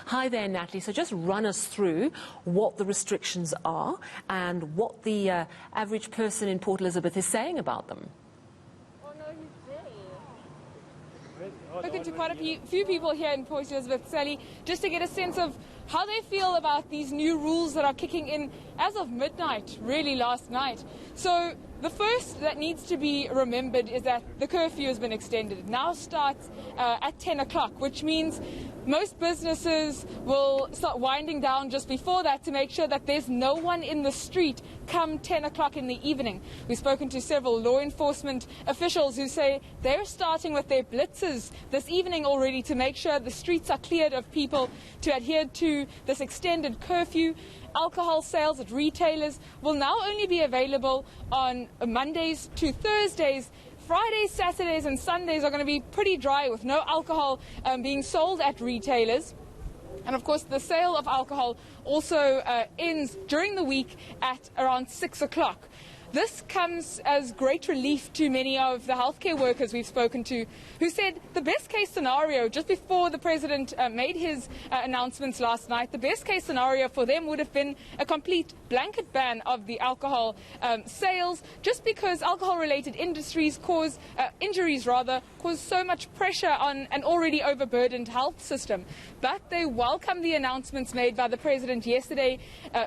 Hi there, Natalie. So just run us through what the restrictions are and what the average person in Port Elizabeth is saying about them. Spoken to quite a few people here in Port Elizabeth, Sally, just to get a sense of how they feel about these new rules that are kicking in as of midnight, really last night. So the first that needs to be remembered is that the curfew has been extended. It now starts at 10 o'clock, which means most businesses will start winding down just before that to make sure that there's no one in the street come 10 o'clock in the evening. We've spoken to several law enforcement officials who say they're starting with their blitzes this evening already to make sure the streets are cleared of people to adhere to this extended curfew. Alcohol sales at retailers will now only be available on Mondays to Thursdays. Fridays, Saturdays and Sundays are going to be pretty dry with no alcohol being sold at retailers. And of course, the sale of alcohol also ends during the week at around 6 o'clock. This comes as great relief to many of the healthcare workers we've spoken to, who said the best case scenario, just before the president made his announcements last night, the best case scenario for them would have been a complete blanket ban of the alcohol sales, just because alcohol-related injuries cause so much pressure on an already overburdened health system. But they welcome the announcements made by the president yesterday,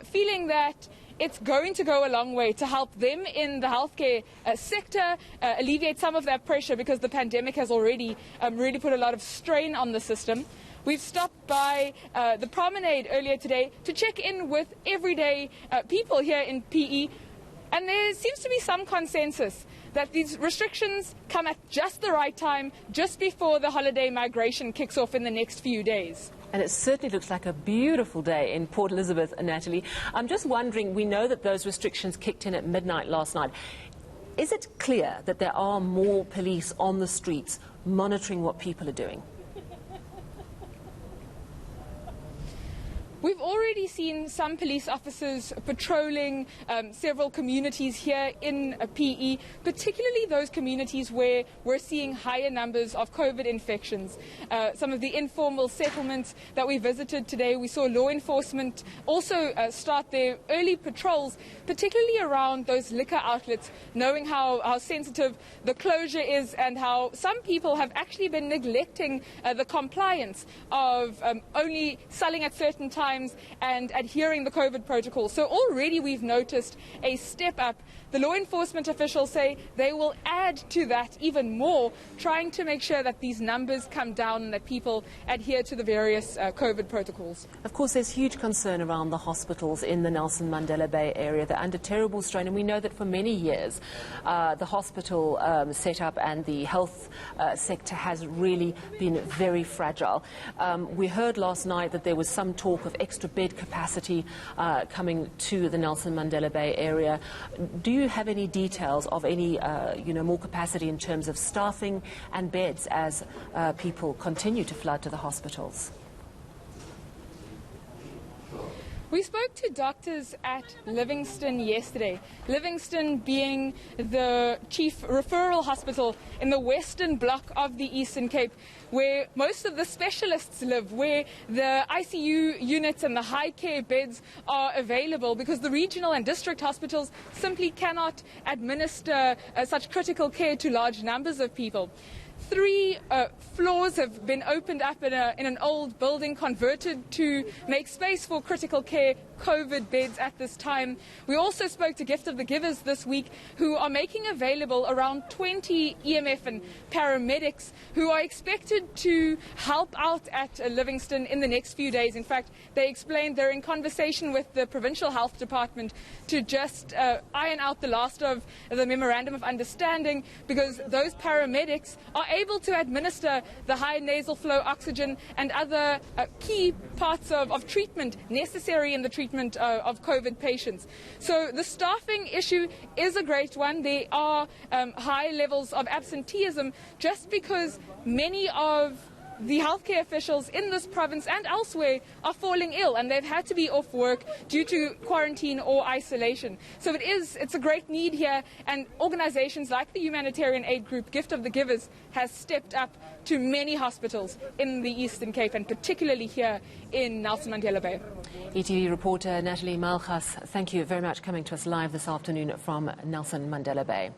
feeling that it's going to go a long way to help them in the healthcare sector, alleviate some of that pressure because the pandemic has already really put a lot of strain on the system. We've stopped by the promenade earlier today to check in with everyday people here in PE, and there seems to be some consensus that these restrictions come at just the right time, just before the holiday migration kicks off in the next few days. And it certainly looks like a beautiful day in Port Elizabeth, Natalie. I'm just wondering, we know that those restrictions kicked in at midnight last night. Is it clear that there are more police on the streets monitoring what people are doing? We've already seen some police officers patrolling several communities here in PE, particularly those communities where we're seeing higher numbers of COVID infections. Some of the informal settlements that we visited today, we saw law enforcement also start their early patrols, particularly around those liquor outlets, knowing how sensitive the closure is and how some people have actually been neglecting the compliance of only selling at certain times and adhering the COVID protocol. So already we've noticed a step up. The law enforcement officials say they will add to that even more, trying to make sure that these numbers come down and that people adhere to the various COVID protocols. Of course, there's huge concern around the hospitals in the Nelson Mandela Bay area. They're under terrible strain, and we know that for many years the hospital setup and the health sector has really been very fragile. We heard last night that there was some talk of extra bed capacity coming to the Nelson Mandela Bay area. Do you have any details of any more capacity in terms of staffing and beds as people continue to flood to the hospitals? We spoke to doctors at Livingston yesterday, Livingston being the chief referral hospital in the western block of the Eastern Cape, where most of the specialists live, where the ICU units and the high care beds are available, because the regional and district hospitals simply cannot administer such critical care to large numbers of people. 3 floors have been opened up in an old building, converted to make space for critical care COVID beds at this time. We also spoke to Gift of the Givers this week, who are making available around 20 EMF and paramedics who are expected to help out at Livingston in the next few days. In fact, they explained they're in conversation with the Provincial Health Department to just iron out the last of the Memorandum of Understanding, because those paramedics are able to administer the high nasal flow oxygen and other key parts of treatment necessary in the treatment of COVID patients. So the staffing issue is a great one. There are high levels of absenteeism just because many of the healthcare officials in this province and elsewhere are falling ill, and they've had to be off work due to quarantine or isolation. So it's a great need here, and organizations like the humanitarian aid group Gift of the Givers has stepped up to many hospitals in the Eastern Cape, and particularly here in Nelson Mandela Bay. ETV reporter Natalie Malchas, thank you very much for coming to us live this afternoon from Nelson Mandela Bay.